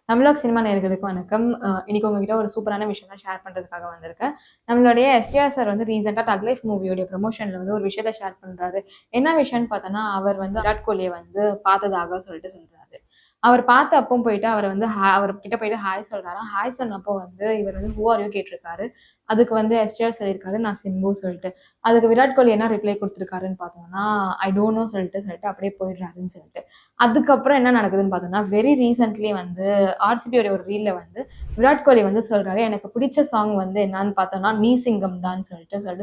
தமிழக சினிமா நேயர்களுக்கு வணக்கம். இன்னைக்கு உங்ககிட்ட ஒரு சூப்பரான விஷயம் தான் ஷேர் பண்றதுக்காக வந்திருக்கேன். நம்மளுடைய எஸ்டிஆர் சார் வந்து ரீசென்ட்டா டக் லைஃப் மூவியோட ப்ரமோஷன்ல வந்து ஒரு விஷயத்த ஷேர் பண்றாரு. என்ன விஷயம்னு பார்த்தோன்னா, அவர் வந்து விராட் கோலிய வந்து பார்த்ததாக சொல்றாரு. அவர் பார்த்த அப்போ போயிட்டு அவர வந்து அவர் கிட்ட போயிட்டு ஹாய் சொல்றாராம். ஹாய் சொன்னப்போ வந்து இவர் வந்து ஹூ ஆர் யூ கேட்டிருக்காரு. அதுக்கு வந்து எஸ்டிஆர் சொல்லியிருக்காரு, நான் சிம்பு சொல்லிட்டு. அதுக்கு விராட் கோலி என்ன ரிப்ளை குடுத்துருக்காருன்னு பார்த்தோம்னா, ஐ டோன்ட் நோ சொல்லிட்டு அப்படியே போயிடுறாருன்னு சொல்லிட்டு. அதுக்கப்புறம் என்ன நடக்குதுன்னு பார்த்தோம்னா, வெரி ரீசென்ட்லி வந்து ஆர்சிபியோட ஒரு ரீல்ல வந்து விராட் கோலி வந்து சொல்றாரு, எனக்கு பிடிச்ச சாங் வந்து என்னன்னு பார்த்தோம்னா, நீ சிங்கம் தான்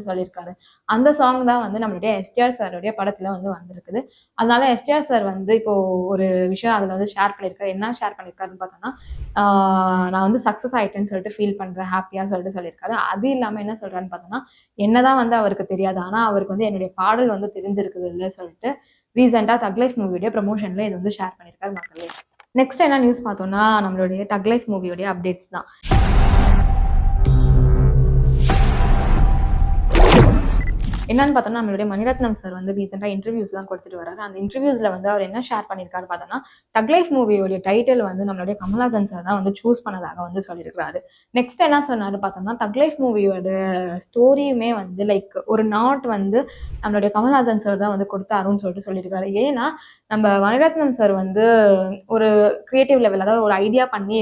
சொல்லியிருக்காரு. அந்த சாங் தான் வந்து நம்மளுடைய எஸ்டிஆர் சாருடைய படத்துல வந்து வந்திருக்குது. அதனால எஸ்டிஆர் சார் வந்து இப்போ ஒரு விஷயம் அதுல வந்து ஷேர் பண்ணியிருக்காரு. என்ன ஷேர் பண்ணியிருக்காருன்னு பார்த்தோம்னா, நான் வந்து சக்சஸ் ஆயிட்டேன்னு சொல்லிட்டு ஃபீல் பண்றேன், ஹாப்பியா சொல்லியிருக்காரு. அது இல்லாம என்ன சொல்றாருன்னு பார்த்தோம்னா, என்னதான் வந்து அவருக்கு தெரியாது. ஆனா அவருக்கு வந்து என்னுடைய பாடல் வந்து தெரிஞ்சிருக்குது இல்ல சொல்லிட்டு ரீசென்ட்டா தக் லைஃப் மூவியோட ப்ரமோஷன்ல இது வந்து ஷேர் பண்ணியிருக்காரு மக்களே. நெக்ஸ்ட் என்ன நியூஸ் பார்த்தோம்னா, நம்மளுடைய டக் லைஃப் மூவியோட அப்டேட்ஸ் தான். என்னன்னு பார்த்தோம்னா, நம்மளுடைய மணிரத்னம் சார் வந்து ரீசென்ட்டா இன்டர்வியூஸ்லாம் குடுத்துட்டு வராரு. அந்த இன்டர்வியூஸ்ல வந்து அவர் என்ன ஷேர் பண்ணியிருக்காரு பார்த்தோம்னா, டக் லைஃப் மூவியோட டைட்டில் வந்து நம்மளுடைய கமல்ஹாசன் சார் தான் வந்து சூஸ் பண்ணதாக வந்து சொல்லியிருக்காரு. நெக்ஸ்ட் என்ன சொன்னாரு பார்த்தோம்னா, டக் லைஃப் மூவியோட ஸ்டோரியுமே வந்து லைக் ஒரு நாட் வந்து நம்மளுடைய கமல்ஹாசன் சார் தான் வந்து கொடுத்தாருன்னு சொல்லியிருக்காரு. ஏன்னா, நம்ம மணிரத்னம் சார் வந்து ஒரு கிரியேட்டிவ் லெவல் அதாவது ஒரு ஐடியா பண்ணி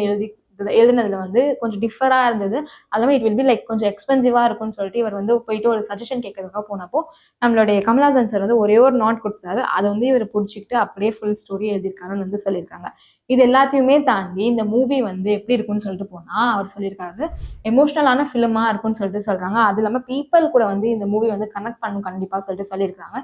எழுதுனதுல வந்து கொஞ்சம் டிஃபரா இருந்தது. அதுவும் இட் வில் பி லைக் கொஞ்சம் எக்ஸ்பென்சிவா இருக்கும்னு சொல்லிட்டு இவர் வந்து போயிட்டு ஒரு சஜஷன் கேட்கறதுக்காக போனப்போ, நம்மளுடைய கமல்ஹாசன் சார் வந்து ஒரே ஒரு நாட் குடுத்தாரு. அத வந்து இவரு புடிச்சுக்கிட்டு அப்படியே ஃபுல் ஸ்டோரி எழுதியிருக்காருன்னு வந்து சொல்லியிருக்காங்க. இது எல்லாத்தையுமே தாண்டி இந்த மூவி வந்து எப்படி இருக்கும்னு சொல்லிட்டு போனா, அவர் சொல்லியிருக்காரு, எமோஷனலான ஃபிலிமா இருக்கும்னு சொல்லிட்டு சொல்றாங்க. அது இல்லாம பீப்பிள் கூட வந்து இந்த மூவி வந்து கனெக்ட் பண்ணும் கண்டிப்பா சொல்லிட்டு சொல்லியிருக்காங்க.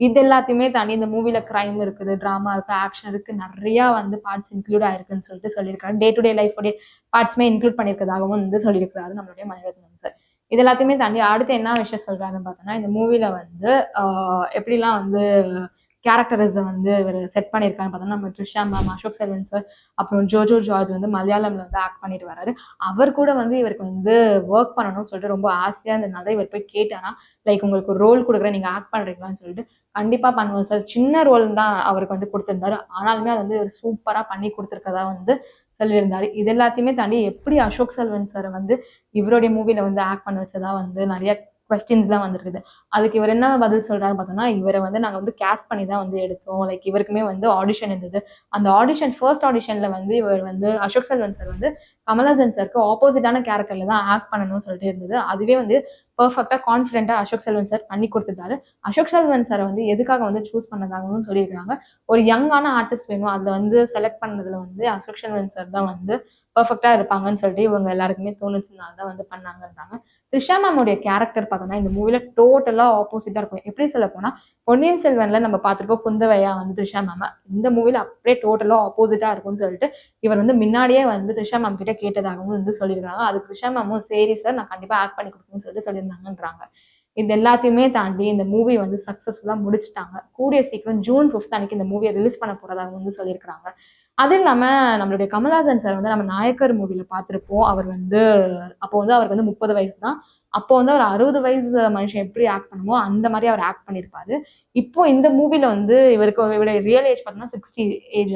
இது எல்லாத்தையுமே தாண்டி இந்த மூவில கிரைம் இருக்குது, டிராமா இருக்கு, ஆக்ஷன் இருக்கு, நெறையா வந்து பார்ட்ஸ் இன்க்ளூட் ஆயிருக்குன்னு சொல்லிட்டு சொல்லியிருக்காரு. டே டு டே லைஃப் உடைய பார்ட்ஸ்மே இன்க்ளூட் பண்ணியிருக்கதாகவும் வந்து சொல்லியிருக்கிறாரு நம்மளுடைய மணிரத்னம் சார். இது எல்லாத்தையுமே தாண்டி அடுத்து என்ன விஷயம் சொல்றாருன்னு பார்த்தோம்னா, இந்த மூவில வந்து எப்படிலாம் வந்து கேரக்டரிஸம் வந்து இவர் செட் பண்ணியிருக்காருன்னு பார்த்தோம்னா, நம்ம த்ரிஷா மேம், அசோக் செல்வன் சார், அப்புறம் ஜோஜோ ஜார்ஜ் வந்து மலையாளம்ல வந்து ஆக்ட் பண்ணிட்டு வராரு. அவர் கூட வந்து இவருக்கு வந்து ஒர்க் பண்ணணும்னு சொல்லிட்டு ரொம்ப ஆசையா இருந்ததுனால இவர் போய் கேட்டாராம். லைக் உங்களுக்கு ஒரு ரோல் குடுக்குறேன், நீங்க ஆக்ட் பண்றீங்களான்னு சொல்லிட்டு. கண்டிப்பா பண்ணுவேன் சார். சின்ன ரோல் தான் அவருக்கு வந்து குடுத்திருந்தாரு. ஆனாலுமே அது வந்து இவர் சூப்பரா பண்ணி குடுத்திருக்கதா வந்து சொல்லியிருந்தாரு. இது எல்லாத்தையுமே தாண்டி எப்படி அசோக் செல்வன் சார வந்து இவருடைய மூவில வந்து ஆக்ட் பண்ண வச்சதா வந்து நெறைய கொஸ்டின்ஸ்லாம் வந்திருக்குது. அதுக்கு இவர் என்ன பதில் சொல்றாருன்னு பார்த்தோம்னா, இவர வந்து நாங்க வந்து கேஸ்ட் பண்ணி தான் வந்து எடுத்தோம். லைக் இவருக்குமே வந்து ஆடிஷன் இருந்தது. அந்த ஆடிஷன் ஃபர்ஸ்ட் ஆடிஷன்ல வந்து இவர் வந்து அசோக் செல்வன் சார் வந்து கமல்ஹாசன் சாருக்கு ஆப்போசிட்டான கேரக்டர்ல தான் ஆக்ட் பண்ணணும்னு சொல்லிட்டு இருந்தது. அதுவே வந்து பெர்ஃபெக்ட்டா கான்ஃபிடென்ட்டா அசோக் செல்வன் சார் பண்ணி குடுத்துட்டாரு. அசோக் செல்வன் சார வந்து எதுக்காக வந்து சூஸ் பண்ணதாகவும் சொல்லியிருக்காங்க. ஒரு யங்கான ஆர்டிஸ்ட் வேணும். அதுல வந்து செலக்ட் பண்ணதுல வந்து அசோக் செல்வன் சார் தான் வந்து பெர்ஃபெக்ட்டா இருப்பாங்கன்னு சொல்லிட்டு இவங்க எல்லாருக்குமே தோணுச்சுனால தான் வந்து பண்ணாங்கன்றாங்க. த்ரிஷா மேமுடைய கேரக்டர் பார்த்தோம்னா, இந்த மூவில டோட்டலா ஆப்போசிட்டா இருக்கும். எப்படி சொல்லப்போனா, பொன்னியின் செல்வன்ல நம்ம பார்த்திருப்போம் குந்தவையா வந்து த்ரிஷா மேம. இந்த மூவில அப்படியே டோட்டலா ஆப்போசிட்டா இருக்கும்னு சொல்லிட்டு, இவர் வந்து முன்னாடியே வந்து த்ரிஷா மேம் கிட்ட கேட்டதாகவும் வந்து சொல்லியிருக்காங்க. அதுக்கு த்ரிஷா மேமும் சரி சார் நான் கண்டிப்பா ஆக்ட் பண்ணி குடுக்குறேன்னு சொல்லிட்டு சொல்லியிருந்தாங்கன்றாங்க. இது எல்லாத்தையுமே தாண்டி இந்த மூவி வந்து சக்சஸ்ஃபுல்லா முடிச்சுட்டாங்க. கூடிய சீக்கிரம் ஜூன் 5 அன்னைக்கு இந்த மூவிய ரிலீஸ் பண்ண போறதாக வந்து சொல்லியிருக்காங்க. அது இல்லாம நம்மளுடைய கமல்ஹாசன் சார் வந்து நம்ம நாயக்கர் மூவில பார்த்திருப்போம். அவர் வந்து அப்போ வந்து அவருக்கு வந்து 30 வயசு தான். அப்போ வந்து ஒரு 60 வயசு மனுஷன் எப்படி ஆக்ட் பண்ணுமோ, அந்த மாரி அவர் ஆக்ட் பண்ணியிருப்பாரு. இப்போ இந்த மூவில வந்து இவருடைய ரியல் ஏஜ் பார்த்தோம்னா 60 ஏஜ்.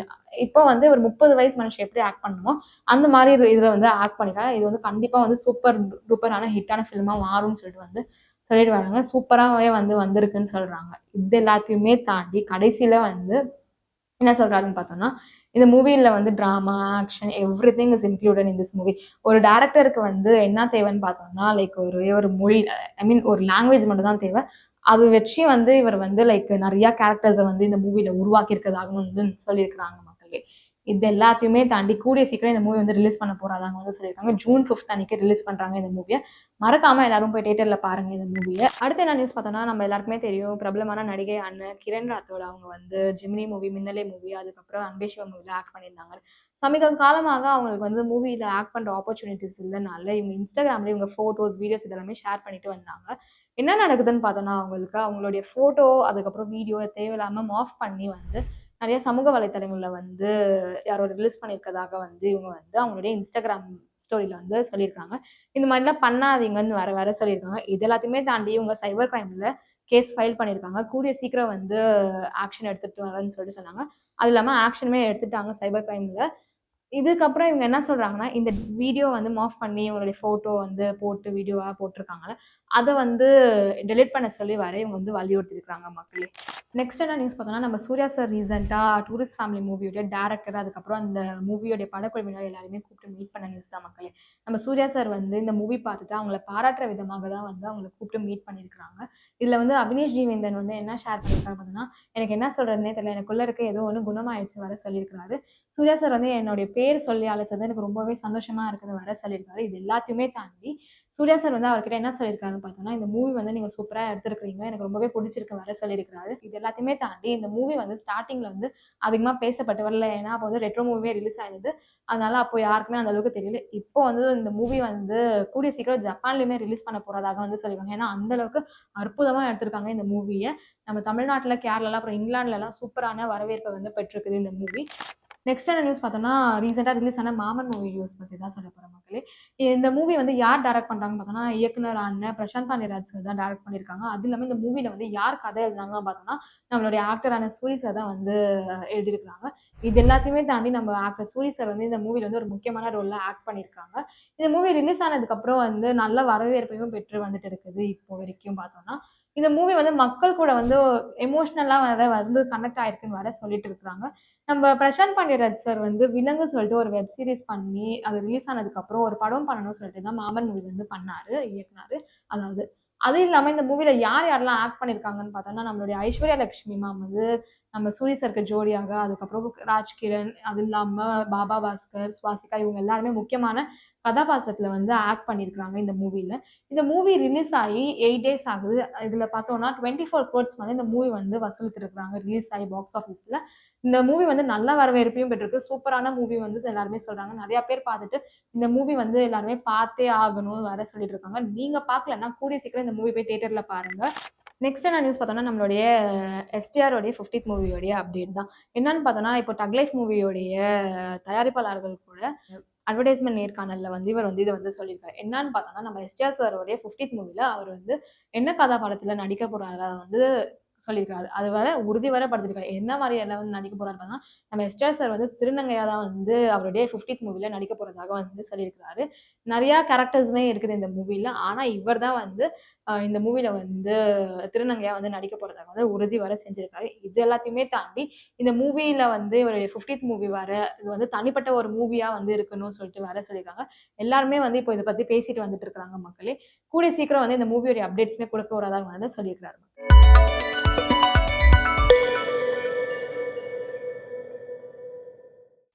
இப்போ வந்து ஒரு 30 வயசு மனுஷன் எப்படி ஆக்ட் பண்ணணுமோ, அந்த மாரி இதுல வந்து ஆக்ட் பண்ணியிருக்காங்க. இது வந்து கண்டிப்பா வந்து சூப்பர் டூப்பரான ஹிட்டான ஃபில்மா மாறும்னு சொல்லிட்டு வந்து சொல்லிட்டு வராங்க. சூப்பராவே வந்து வந்திருக்குன்னு சொல்றாங்க. இது எல்லாத்தையுமே தாண்டி கடைசில வந்து என்ன சொல்றாருன்னு பார்த்தோம்னா, இந்த மூவில வந்து drama, action everything is included in this movie. ஒரு டைரக்டருக்கு வந்து என்ன தேவைன்னு பார்த்தோம்னா, லைக் ஒரே ஒரு மொழி ஐ மீன் ஒரு லாங்குவேஜ் மட்டும் தான் தேவை. அது வச்சு வந்து இவர் வந்து லைக் நெறைய கேரக்டர்ஸ வந்து இந்த மூவில உருவாக்கி இருக்கிறதாகவும் வந்து சொல்லியிருக்கிறாங்க மக்களே. இது எல்லாத்தையுமே தாண்டி கூடிய சீக்கிரம் இந்த மூவி வந்து ரிலீஸ் பண்ண போறதாங்க வந்து சொல்லியிருக்காங்க. ஜூன் 5 அன்னைக்கு ரிலீஸ் பண்றாங்க இந்த மூவிய. மறக்காம எல்லாரும் போய் தியேட்டர்ல பாருங்க இந்த மூவிய. அடுத்து என்ன நியூஸ் பார்த்தோம்னா, நம்ம எல்லாருக்குமே தெரியும் பிரபலமான நடிகை அண்ணன் கிரண் ராத்தோட் அவங்க வந்து ஜெமினி மூவி, மின்னலே மூவி, அதுக்கப்புறம் அன்பே சிவம் மூவில ஆக்ட் பண்ணியிருந்தாங்க. சமீப காலமாக அவங்களுக்கு வந்து மூவில ஆக்ட் பண்ற ஆப்பர்ச்சுனிட்டீஸ் இல்லனால, இவங்க இன்ஸ்டாகிராம்ல இவங்க ஃபோட்டோஸ், வீடியோஸ் இதெல்லாமே ஷேர் பண்ணிட்டு வந்தாங்க. என்ன நடக்குதுன்னு பார்த்தோம்னா, அவங்களுடைய ஃபோட்டோ, அதுக்கப்புறம் வீடியோ தேவையில்லாம மார்ஃப் பண்ணி வந்து நெறைய சமூக வலைதளங்கள்ல வந்து யாரோ ரிலீஸ் பண்ணியிருக்கதாக வந்து இவங்க வந்து அவங்களுடைய இன்ஸ்டாகிராம் ஸ்டோரியில வந்து சொல்லியிருக்காங்க. இந்த மாதிரிலாம் பண்ணாதீங்கன்னு வேற சொல்லியிருக்காங்க. இது எல்லாத்தையுமே தாண்டி இவங்க சைபர் கிரைம்ல கேஸ் ஃபைல் பண்ணியிருக்காங்க. கூடிய சீக்கிரம் வந்து ஆக்ஷன் எடுத்துட்டு வரேன்னு சொல்லிட்டு சொன்னாங்க. அது இல்லாம ஆக்ஷனுமே எடுத்துட்டாங்க சைபர் கிரைம்ல. இதுக்கப்புறம் இவங்க என்ன சொல்றாங்கன்னா, இந்த வீடியோ வந்து மார்ஃப் பண்ணி இவங்களுடைய ஃபோட்டோ வந்து போட்டு வீடியோவா போட்டுருக்காங்கல்ல, அத வந்து டெலீட் பண்ண சொல்லி வர இவங்க வந்து வலியுறுத்தியிருக்காங்க மக்களே. நெக்ஸ்ட் என்ன நியூஸ் பார்த்தோம்னா, நம்ம சூர்யா சார் ரீசென்ட்டா டூரிஸ்ட் ஃபேமிலி மூவியோட டைரக்டர், அதுக்கப்புறம் அந்த மூவியோட படக்குழுவினர் எல்லாரையுமே கூப்பிட்டு மீட் பண்ண நியூஸ் தான் மக்களே. நம்ம சூர்யா சார் வந்து இந்த மூவி பார்த்துட்டு அவங்கள பாராட்டுற விதமாக தான் வந்து அவங்கள கூப்பிட்டு மீட் பண்ணியிருக்காங்க. இதுல வந்து அபினேஷ் ஜீவேந்தன் வந்து என்ன ஷேர் பண்ணியிருக்காரு பார்த்தீங்கன்னா, எனக்கு என்ன சொல்றதுன்னே தெரியல. எனக்குள்ள இருக்க ஏதோ ஒண்ணு குணமாயிடுச்சு வர சொல்லியிருக்கிறாரு. சூர்யா சார் வந்து என்னுடைய பேர் சொல்லி அழைச்சது எனக்கு ரொம்பவே சந்தோஷமா இருக்குது வர சொல்லியிருக்காரு. இது எல்லாத்தையுமே தாண்டி சூர்யா சார் வந்து அவர்கிட்ட என்ன சொல்லியிருக்காருன்னு பார்த்தோம்னா, இந்த மூவி வந்து நீங்க சூப்பரா எடுத்திருக்கிறீங்க. எனக்கு ரொம்பவே புடிச்சிருக்கு வர சொல்லியிருக்கிறாரு. இது எல்லாத்தையுமே தாண்டி இந்த மூவி வந்து ஸ்டார்ட்டிங்ல வந்து அதிகமா பேசப்பட்டு வரல. ஏன்னா, அப்போ வந்து ரெட்ரோ மூவியே ரிலீஸ் ஆயிருந்தது. அதனால அப்போ யாருக்குமே அந்த அளவுக்கு தெரியல. இப்போ வந்து இந்த மூவி வந்து கூடிய சீக்கிரம் ஜப்பான்லயுமே ரிலீஸ் பண்ண போறதாக வந்து சொல்லியிருக்காங்க. ஏன்னா, அந்த அளவுக்கு அற்புதமா எடுத்திருக்காங்க இந்த மூவிய. நம்ம தமிழ்நாட்டுல, கேரளால, அப்புறம் இங்கிலாந்துலலாம் சூப்பரான வரவேற்பை வந்து பெற்றிருக்குது இந்த மூவி. நெக்ஸ்ட் என்ன நியூஸ் பார்த்தோம்னா, ரீசென்ட்டா ரிலீஸ் ஆன மாமன் மூவி நியூஸ் பத்தி தான் சொல்லப் போறேன் மக்களே. இந்த மூவி வந்து யார் டைரக்ட் பண்றாங்கன்னு பார்த்தோம்னா, இயக்குனர் பிரசாந்த் பாண்டியராஜ் சார் தான் டைரக்ட் பண்ணியிருக்காங்க. அது இல்லாம இந்த மூவில வந்து யார் கதை எழுதுனாங்கன்னு பார்த்தோம்னா, நம்மளுடைய ஆக்டரான சூரி சார் தான் வந்து எழுதியிருக்காங்க. இது எல்லாத்தையுமே தாண்டி நம்ம ஆக்டர் சூரி சார் வந்து இந்த மூவில வந்து ஒரு முக்கியமான ரோல்ல ஆக்ட் பண்ணியிருக்காங்க. இந்த மூவி ரிலீஸ் ஆனதுக்கப்புறம் வந்து நல்ல வரவேற்பையும் பெற்று வந்துட்டு இருக்குது இப்போ வரைக்கும் பார்த்தோம்னா. இந்த மூவி வந்து மக்கள் கூட வந்து எமோஷனலா வந்து கனெக்ட் ஆயிருக்குன்னு வேற சொல்லிட்டு இருக்காங்க. நம்ம பிரசாந்த் பாண்டியராஜ் சார் வந்து விலங்கு சொல்லிட்டு ஒரு வெப் சீரிஸ் பண்ணி, அது ரிலீஸ் ஆனதுக்கப்புறம் ஒரு படம் பண்ணணும்னு சொல்லிட்டு தான் மாமன் மூவி வந்து பண்ணாரு, இயக்குனாரு. அதாவது அது இல்லாம இந்த மூவில யார் யாரெல்லாம் ஆக்ட் பண்ணியிருக்காங்கன்னு பார்த்தோம்னா, நம்மளுடைய ஐஸ்வர்யா லட்சுமி மேம் வந்து நம்ம சூரி சாருக்கு ஜோடியாக, அதுக்கப்புறம் ராஜ்கிரண், அது இல்லாம பாபா பாஸ்கர், சுவாசிகா இவங்க எல்லாருமே முக்கியமான கதாபாத்திரத்துல வந்து ஆக்ட் பண்ணியிருக்காங்க இந்த மூவில. இந்த மூவி ரிலீஸ் ஆகி 8 டேஸ் ஆகுது. இதுல பார்த்தோம்னா 24 கோர்ஸ் வந்து இந்த மூவி வந்து வசூலித்திருக்காங்க ரிலீஸ் ஆகி பாக்ஸ் ஆஃபீஸ்ல. இந்த மூவி வந்து நல்ல வரவேற்பையும் பெற்றிருக்கு. சூப்பரான மூவி வந்து எல்லாருமே சொல்றாங்க. நெறைய பேர் பார்த்துட்டு, இந்த மூவி வந்து எல்லாருமே பார்த்தே ஆகணும் வேற சொல்லிட்டு இருக்காங்க. நீங்க பார்க்கலன்னா, கூடிய சீக்கிரம் இந்த மூவி போய் தியேட்டர்ல பாருங்க. நெக்ஸ்ட் என்ன நியூஸ் பார்த்தோம்னா, நம்மளுடைய எஸ்டிஆரோடைய 50த் மூவியோடைய அப்டேட் தான். என்னன்னு பார்த்தோம்னா, இப்போ டக் லைஃப் மூவியோடைய தயாரிப்பாளர்கள் கூட அட்வர்டைஸ்மென்ட் நேர்காணல்ல வந்து இவர் வந்து இத வந்து சொல்லியிருக்காரு. என்னன்னு பார்த்தோம்னா, நம்ம எஸ்டிஆர் சாரோடைய 50த் மூவில அவர் வந்து என்ன கதாபாத்திரத்துல நடிக்க போறாரா வந்து சொல்லியிருக்காரு. அது வர உறுதி வர படுத்திருக்காரு. என்ன மாரி எல்லாம் வந்து நடிக்க போறாரு பார்த்தா, நம்ம எஸ்டிஆர் சார் வந்து திருநங்கையா தான் வந்து அவருடைய 50த் மூவில நடிக்க போறதாக வந்து சொல்லியிருக்காரு. நெறைய கேரக்டர்ஸுமே இருக்குது இந்த மூவில. ஆனா இவர் தான் வந்து இந்த மூவில வந்து திருநங்கையா வந்து நடிக்க போறதாக வந்து உறுதி வர செஞ்சிருக்காரு. இது எல்லாத்தையுமே தாண்டி இந்த மூவில வந்து இவருடைய 50த் மூவி வேற, இது வந்து தனிப்பட்ட ஒரு மூவியா வந்து இருக்கணும்னு சொல்லிட்டு வேற சொல்லியிருக்காங்க. எல்லாருமே வந்து இப்போ இத பத்தி பேசிட்டு வந்துட்டு இருக்காங்க மக்களே. கூடிய சீக்கிரம் வந்து இந்த மூவியோட அப்டேட்ஸ்மே குடுக்க வரதா வந்து சொல்லியிருக்காரு.